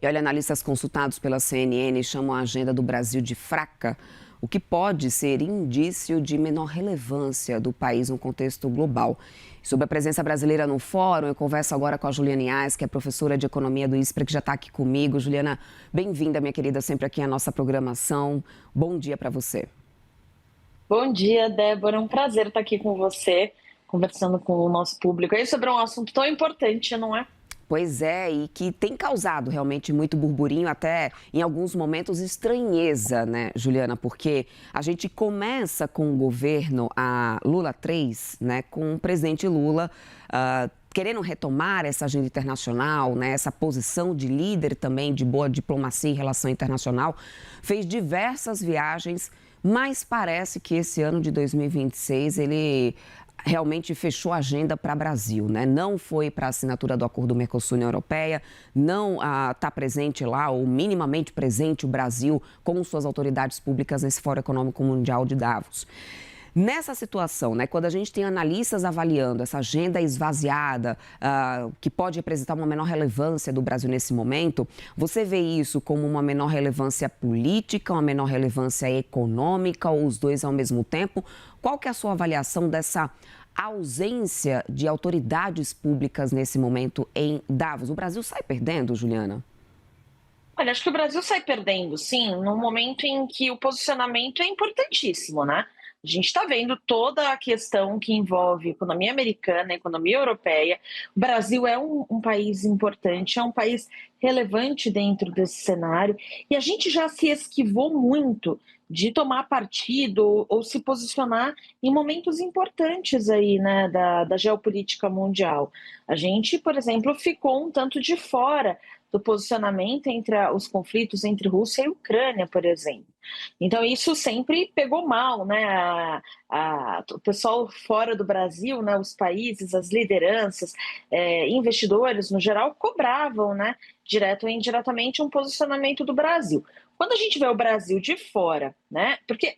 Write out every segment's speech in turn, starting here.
E olha, analistas consultados pela CNN chamam a agenda do Brasil de fraca, o que pode ser indício de menor relevância do país no contexto global. Sobre a presença brasileira no fórum, eu converso agora com a Juliana Inhas, que é professora de economia do ISPRA, que já está aqui comigo. Juliana, bem-vinda, minha querida, sempre aqui à nossa programação. Bom dia para você. Bom dia, Débora. É um prazer estar aqui com você, conversando com o nosso público aí sobre um assunto tão importante, não é? Pois é, e que tem causado realmente muito burburinho, até em alguns momentos estranheza, né, Juliana? Porque a gente começa com o governo, a Lula 3, né, com o presidente Lula querendo retomar essa agenda internacional, né, essa posição de líder também de boa diplomacia em relação internacional, fez diversas viagens, mas parece que esse ano de 2026 ele realmente fechou a agenda para o Brasil, né? Não foi para a assinatura do acordo Mercosul-União Europeia, não está presente lá, ou minimamente presente o Brasil com suas autoridades públicas nesse Fórum Econômico Mundial de Davos. Nessa situação, né, quando a gente tem analistas avaliando essa agenda esvaziada, que pode representar uma menor relevância do Brasil nesse momento, você vê isso como uma menor relevância política, uma menor relevância econômica, ou os dois ao mesmo tempo? Qual que é a sua avaliação dessa ausência de autoridades públicas nesse momento em Davos? O Brasil sai perdendo, Juliana? Olha, acho que o Brasil sai perdendo, sim, num momento em que o posicionamento é importantíssimo, né? A gente está vendo toda a questão que envolve economia americana, economia europeia. O Brasil é um país importante, é um país relevante dentro desse cenário, e a gente já se esquivou muito de tomar partido ou se posicionar em momentos importantes aí, né, da geopolítica mundial. A gente, por exemplo, ficou um tanto de fora do posicionamento entre os conflitos entre Rússia e Ucrânia, por exemplo. Então, isso sempre pegou mal, né? O pessoal fora do Brasil, né, os países, as lideranças, investidores, no geral, cobravam, né, direto ou indiretamente, um posicionamento do Brasil. Quando a gente vê o Brasil de fora, né, porque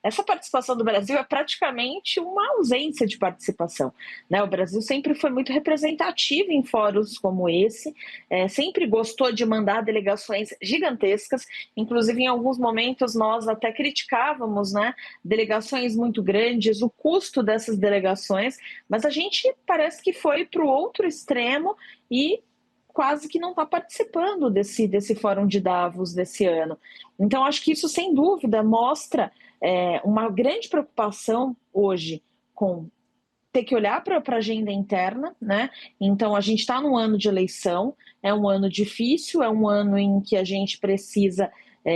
essa participação do Brasil é praticamente uma ausência de participação, né? O Brasil sempre foi muito representativo em fóruns como esse, sempre gostou de mandar delegações gigantescas, inclusive em alguns momentos nós até criticávamos, né, delegações muito grandes, o custo dessas delegações, mas a gente parece que foi para o outro extremo e quase que não está participando desse Fórum de Davos desse ano. Então, acho que isso, sem dúvida, mostra uma grande preocupação hoje com ter que olhar para a agenda interna, né? Então, a gente está num ano de eleição, é um ano difícil, é um ano em que a gente precisa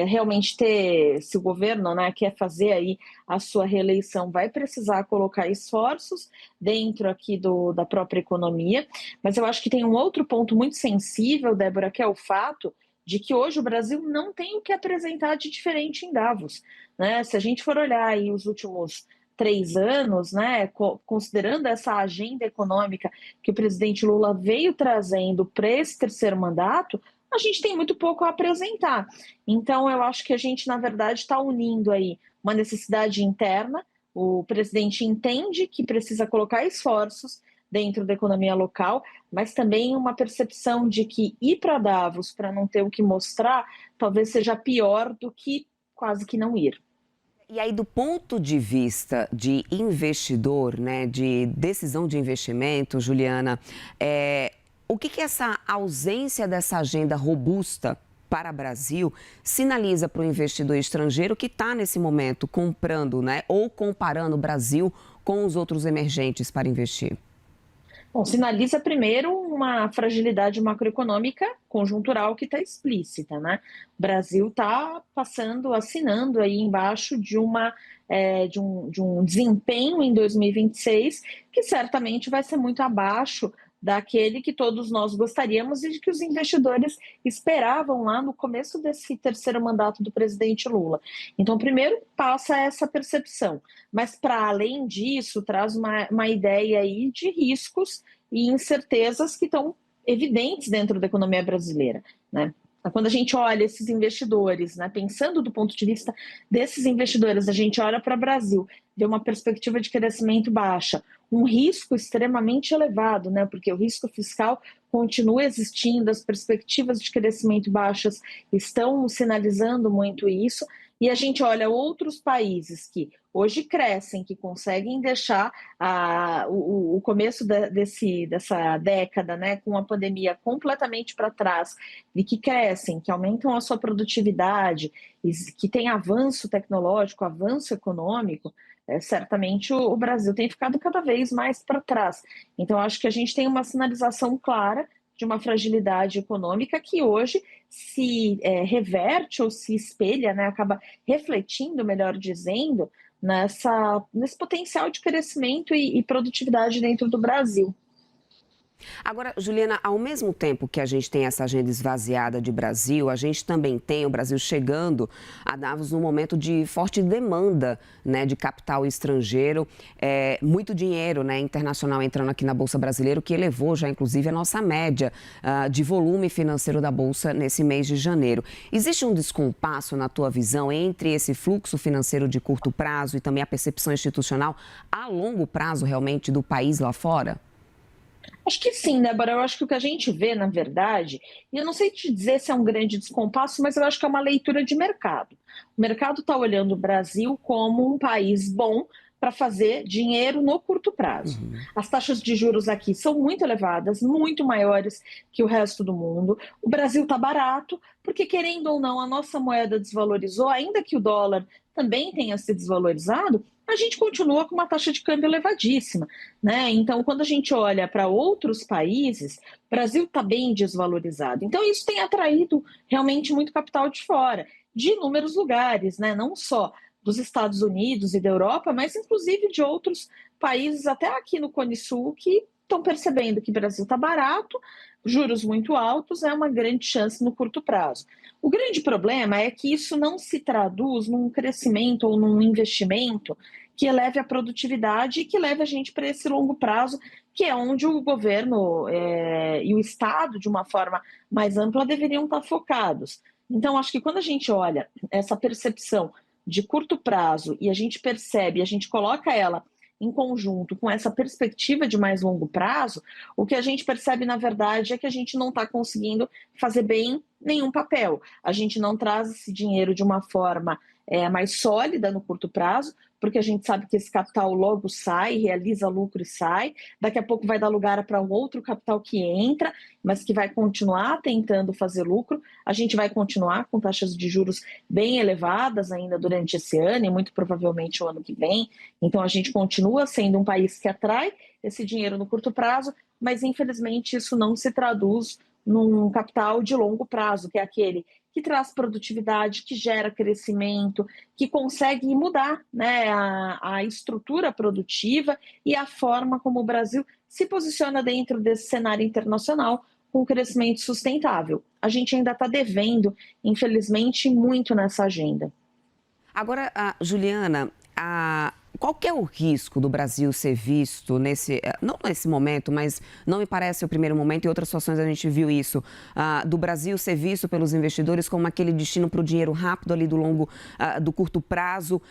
realmente ter, se o governo, né, quer fazer aí a sua reeleição, vai precisar colocar esforços dentro aqui da própria economia, mas eu acho que tem um outro ponto muito sensível, Débora, que é o fato de que hoje o Brasil não tem o que apresentar de diferente em Davos, né? Se a gente for olhar aí os últimos 3 anos, né, considerando essa agenda econômica que o presidente Lula veio trazendo para esse terceiro mandato, a gente tem muito pouco a apresentar. Então, eu acho que a gente, na verdade, está unindo aí uma necessidade interna. O presidente entende que precisa colocar esforços dentro da economia local, mas também uma percepção de que ir para Davos para não ter o que mostrar talvez seja pior do que quase que não ir. E aí, do ponto de vista de investidor, né, de decisão de investimento, Juliana, o que essa ausência dessa agenda robusta para o Brasil sinaliza para o investidor estrangeiro que está nesse momento comprando, né, ou comparando o Brasil com os outros emergentes para investir? Bom, sinaliza primeiro uma fragilidade macroeconômica conjuntural que está explícita, né? O Brasil está assinando aí embaixo de um desempenho em 2026 que certamente vai ser muito abaixo daquele que todos nós gostaríamos e que os investidores esperavam lá no começo desse terceiro mandato do presidente Lula. Então, primeiro passa essa percepção, mas para além disso traz uma ideia aí de riscos e incertezas que estão evidentes dentro da economia brasileira, né? Quando a gente olha esses investidores, né, pensando do ponto de vista desses investidores, a gente olha para o Brasil, vê uma perspectiva de crescimento baixa, um risco extremamente elevado, né, porque o risco fiscal continua existindo, as perspectivas de crescimento baixas estão sinalizando muito isso, e a gente olha outros países que hoje crescem, que conseguem deixar o começo dessa década, né, com a pandemia completamente para trás, e que crescem, que aumentam a sua produtividade, que tem avanço tecnológico, avanço econômico, certamente o Brasil tem ficado cada vez mais para trás. Então, acho que a gente tem uma sinalização clara de uma fragilidade econômica que hoje se reverte ou se espelha, né, acaba refletindo, melhor dizendo, nesse potencial de crescimento e produtividade dentro do Brasil. Agora, Juliana, ao mesmo tempo que a gente tem essa agenda esvaziada de Brasil, a gente também tem o Brasil chegando a Davos num momento de forte demanda, né, de capital estrangeiro, muito dinheiro, né, internacional entrando aqui na Bolsa Brasileira, o que elevou já, inclusive, a nossa média de volume financeiro da Bolsa nesse mês de janeiro. Existe um descompasso, na tua visão, entre esse fluxo financeiro de curto prazo e também a percepção institucional a longo prazo, realmente, do país lá fora? Acho que sim, Débora. Eu acho que o que a gente vê, na verdade, e eu não sei te dizer se é um grande descompasso, mas eu acho que é uma leitura de mercado. O mercado está olhando o Brasil como um país bom para fazer dinheiro no curto prazo. As taxas de juros aqui são muito elevadas, muito maiores que o resto do mundo. O Brasil está barato, porque, querendo ou não, a nossa moeda desvalorizou, ainda que o dólar também tenha se desvalorizado, a gente continua com uma taxa de câmbio elevadíssima, né? Então, quando a gente olha para outros países, o Brasil está bem desvalorizado. Então, isso tem atraído realmente muito capital de fora, de inúmeros lugares, né? Não só dos Estados Unidos e da Europa, mas inclusive de outros países, até aqui no Cone Sul, que estão percebendo que o Brasil está barato, juros muito altos, é uma grande chance no curto prazo. O grande problema é que isso não se traduz num crescimento ou num investimento que eleve a produtividade e que leve a gente para esse longo prazo, que é onde o governo e o Estado, de uma forma mais ampla, deveriam estar focados. Então, acho que quando a gente olha essa percepção de curto prazo e a gente percebe, a gente coloca ela em conjunto com essa perspectiva de mais longo prazo, o que a gente percebe, na verdade, é que a gente não está conseguindo fazer bem nenhum papel. A gente não traz esse dinheiro de uma forma mais sólida no curto prazo, porque a gente sabe que esse capital logo sai, realiza lucro e sai, daqui a pouco vai dar lugar para um outro capital que entra, mas que vai continuar tentando fazer lucro. A gente vai continuar com taxas de juros bem elevadas ainda durante esse ano e muito provavelmente o ano que vem. Então a gente continua sendo um país que atrai esse dinheiro no curto prazo, mas infelizmente isso não se traduz num capital de longo prazo, que é aquele que traz produtividade, que gera crescimento, que consegue mudar, né, a estrutura produtiva e a forma como o Brasil se posiciona dentro desse cenário internacional com crescimento sustentável. A gente ainda está devendo, infelizmente, muito nessa agenda. Agora, Juliana, qual que é o risco do Brasil ser visto não nesse momento, mas não me parece o primeiro momento, em outras situações a gente viu isso, do Brasil ser visto pelos investidores como aquele destino para o dinheiro rápido ali do curto prazo,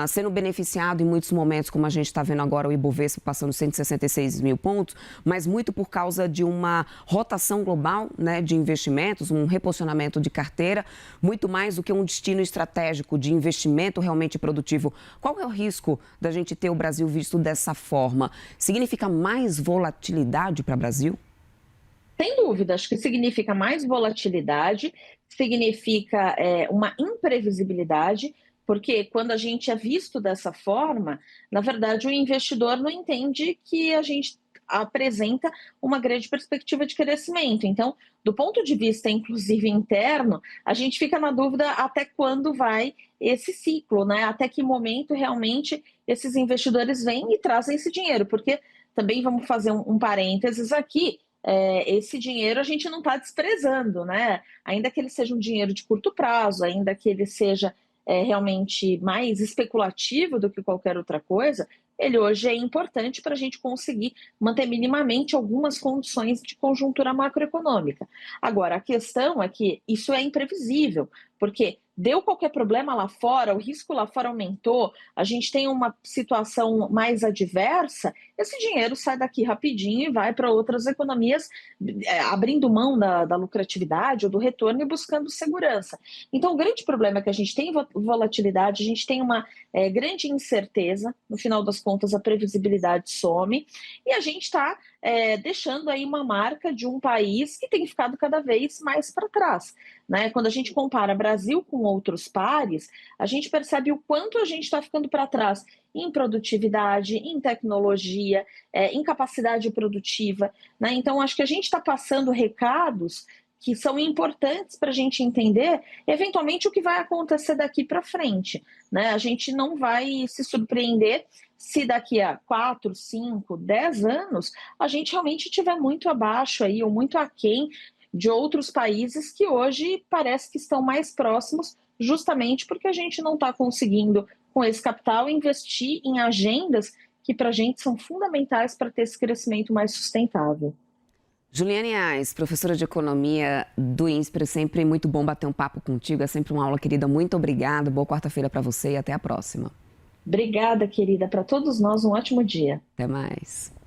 sendo beneficiado em muitos momentos, como a gente está vendo agora o Ibovespa passando 166 mil pontos, mas muito por causa de uma rotação global, né, de investimentos, um reposicionamento de carteira, muito mais do que um destino estratégico de investimento realmente produtivo. Qual é o risco da gente ter o Brasil visto dessa forma? Significa mais volatilidade para o Brasil? Sem dúvida, acho que significa mais volatilidade, significa uma imprevisibilidade, porque quando a gente é visto dessa forma, na verdade o investidor não entende que a gente apresenta uma grande perspectiva de crescimento. Então, do ponto de vista, inclusive, interno, a gente fica na dúvida até quando vai esse ciclo, né? Até que momento realmente esses investidores vêm e trazem esse dinheiro, porque também vamos fazer um parênteses aqui, esse dinheiro a gente não está desprezando, né? Ainda que ele seja um dinheiro de curto prazo, ainda que ele seja realmente mais especulativo do que qualquer outra coisa, ele hoje é importante para a gente conseguir manter minimamente algumas condições de conjuntura macroeconômica. Agora, a questão é que isso é imprevisível, porque deu qualquer problema lá fora, o risco lá fora aumentou, a gente tem uma situação mais adversa, esse dinheiro sai daqui rapidinho e vai para outras economias, abrindo mão da lucratividade ou do retorno e buscando segurança. Então, o grande problema é que a gente tem volatilidade, a gente tem uma grande incerteza, no final das contas a previsibilidade some, e a gente está deixando aí uma marca de um país que tem ficado cada vez mais para trás. Né? Quando a gente compara Brasil com outros pares, a gente percebe o quanto a gente está ficando para trás em produtividade, em tecnologia, em capacidade produtiva. Né? Então, acho que a gente está passando recados que são importantes para a gente entender, eventualmente, o que vai acontecer daqui para frente. Né? A gente não vai se surpreender se daqui a 4, 5, 10 anos a gente realmente estiver muito abaixo aí, ou muito aquém de outros países que hoje parece que estão mais próximos, justamente porque a gente não está conseguindo, com esse capital, investir em agendas que para a gente são fundamentais para ter esse crescimento mais sustentável. Juliane Ais, professora de Economia do INSPER, é sempre muito bom bater um papo contigo, é sempre uma aula querida, muito obrigada, boa quarta-feira para você e até a próxima. Obrigada, querida, para todos nós um ótimo dia. Até mais.